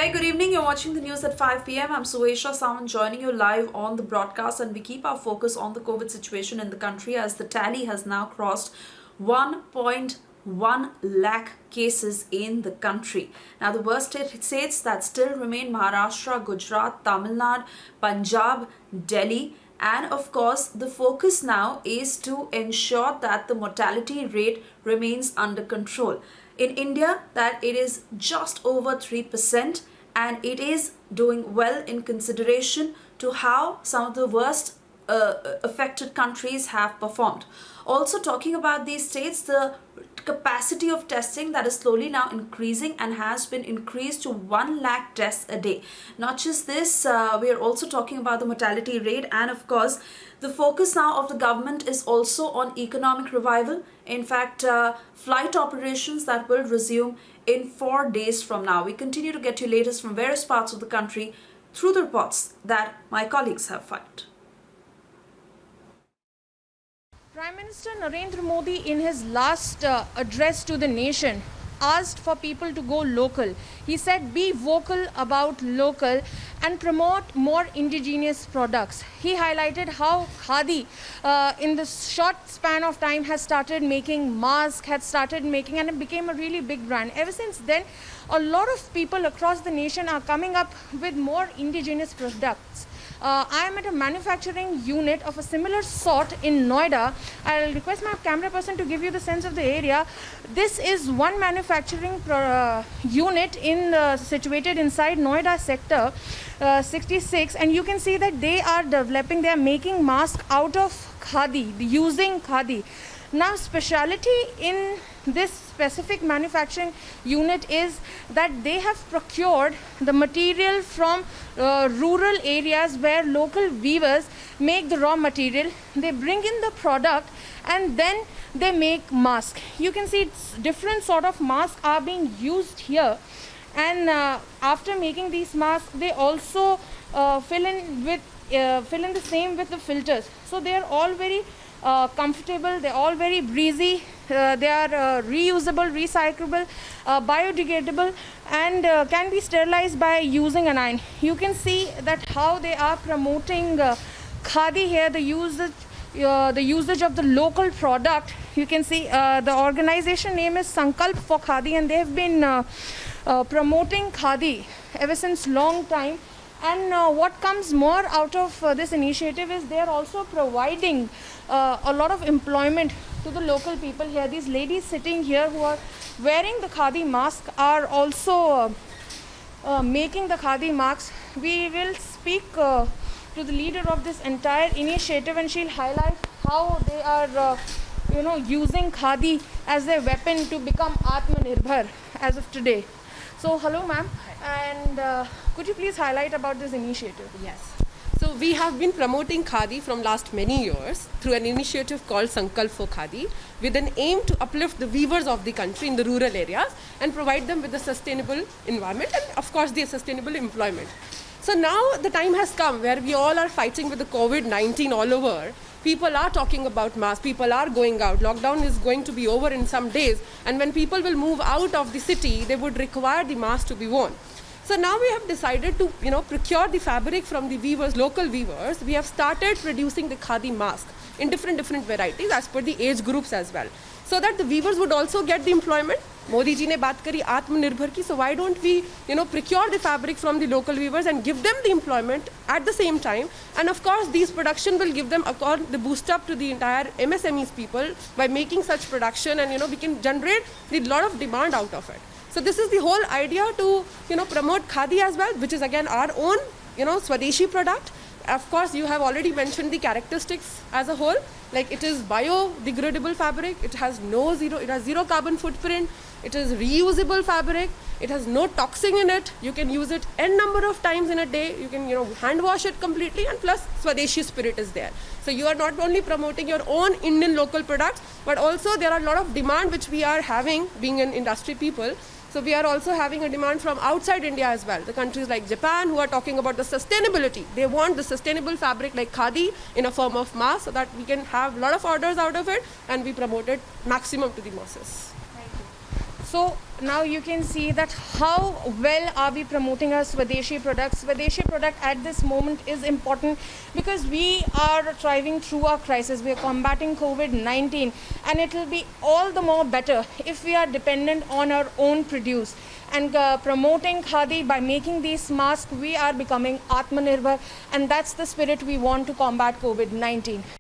Very good evening. You're watching the news at 5 p.m. I'm Suesha Sawan joining you live on the broadcast, and we keep our focus on the COVID situation in the country as the tally has now crossed 1.1 lakh cases in the country. Now, the worst states that still remain Maharashtra, Gujarat, Tamil Nadu, Punjab, Delhi. And of course, the focus now is to ensure that the mortality rate remains under control. In India, that it is just over 3%, and it is doing well in consideration to how some of the worst affected countries have performed. Also, talking about these states, the capacity of testing that is slowly now increasing and has been increased to 1 lakh tests a day. Not just this, we are also talking about the mortality rate, and of course the focus now of the government is also on economic revival. In fact, flight operations that will resume in 4 days from now. We continue to get you latest from various parts of the country through the reports that my colleagues have filed. Prime Minister Narendra Modi, in his last address to the nation, asked for people to go local. He said, be vocal about local and promote more indigenous products. He highlighted how Khadi, in this short span of time, has started making masks, and it became a really big brand. Ever since then, a lot of people across the nation are coming up with more indigenous products. I am at a manufacturing unit of a similar sort in Noida. I'll request my camera person to give you the sense of the area. This is one manufacturing unit situated inside Noida sector 66, and you can see that they are making masks out of khadi, using khadi. Now, speciality in this specific manufacturing unit is that they have procured the material from rural areas where local weavers make the raw material. They bring in the product and then they make masks. You can see different sort of masks are being used here. And after making these masks, they also fill in the same with the filters. So they are all very comfortable, they're all very breezy, they are reusable, recyclable, biodegradable, and can be sterilized by using an iron. You can see that how they are promoting khadi here, the usage of the local product. You can see the organization name is Sankalp for Khadi, and they have been promoting khadi ever since long time. And what comes more out of this initiative is they are also providing a lot of employment to the local people here. These ladies sitting here who are wearing the khadi mask are also making the khadi masks. We will speak to the leader of this entire initiative, and she'll highlight how they are using khadi as their weapon to become Atmanirbhar as of today. So hello ma'am, and could you please highlight about this initiative? Yes. So we have been promoting Khadi from last many years through an initiative called Sankalp for Khadi, with an aim to uplift the weavers of the country in the rural areas and provide them with a sustainable environment and of course the sustainable employment. So now the time has come where we all are fighting with the COVID-19 all over. People are talking about masks, people are going out. Lockdown is going to be over in some days, and when people will move out of the city, they would require the mask to be worn. So now we have decided to procure the fabric from the weavers, local weavers. We have started producing the khadi mask in different varieties as per the age groups as well, so that the weavers would also get the employment. Modi ji ne baat kari Atmanirbhar ki, so why don't we procure the fabric from the local weavers and give them the employment at the same time. And of course these production will give them the boost up to the entire MSMEs people by making such production, and we can generate a lot of demand out of it. So this is the whole idea to promote khadi as well, which is again our own Swadeshi product. Of course, you have already mentioned the characteristics as a whole. Like, it is biodegradable fabric, it has zero carbon footprint, it is reusable fabric, it has no toxin in it, you can use it n number of times in a day, you can hand wash it completely, and plus Swadeshi spirit is there. So you are not only promoting your own Indian local products, but also there are a lot of demand which we are having, being an industry people. So we are also having a demand from outside India as well. The countries like Japan, who are talking about the sustainability. They want the sustainable fabric like khadi in a form of mask, so that we can have a lot of orders out of it and we promote it maximum to the masses. Thank you. So now you can see that how well are we promoting our Swadeshi products. Swadeshi product at this moment is important because we are thriving through our crisis. We are combating COVID-19, and it will be all the more better if we are dependent on our own produce. And promoting Khadi by making these masks, we are becoming Atmanirbhar, and that's the spirit we want to combat COVID-19.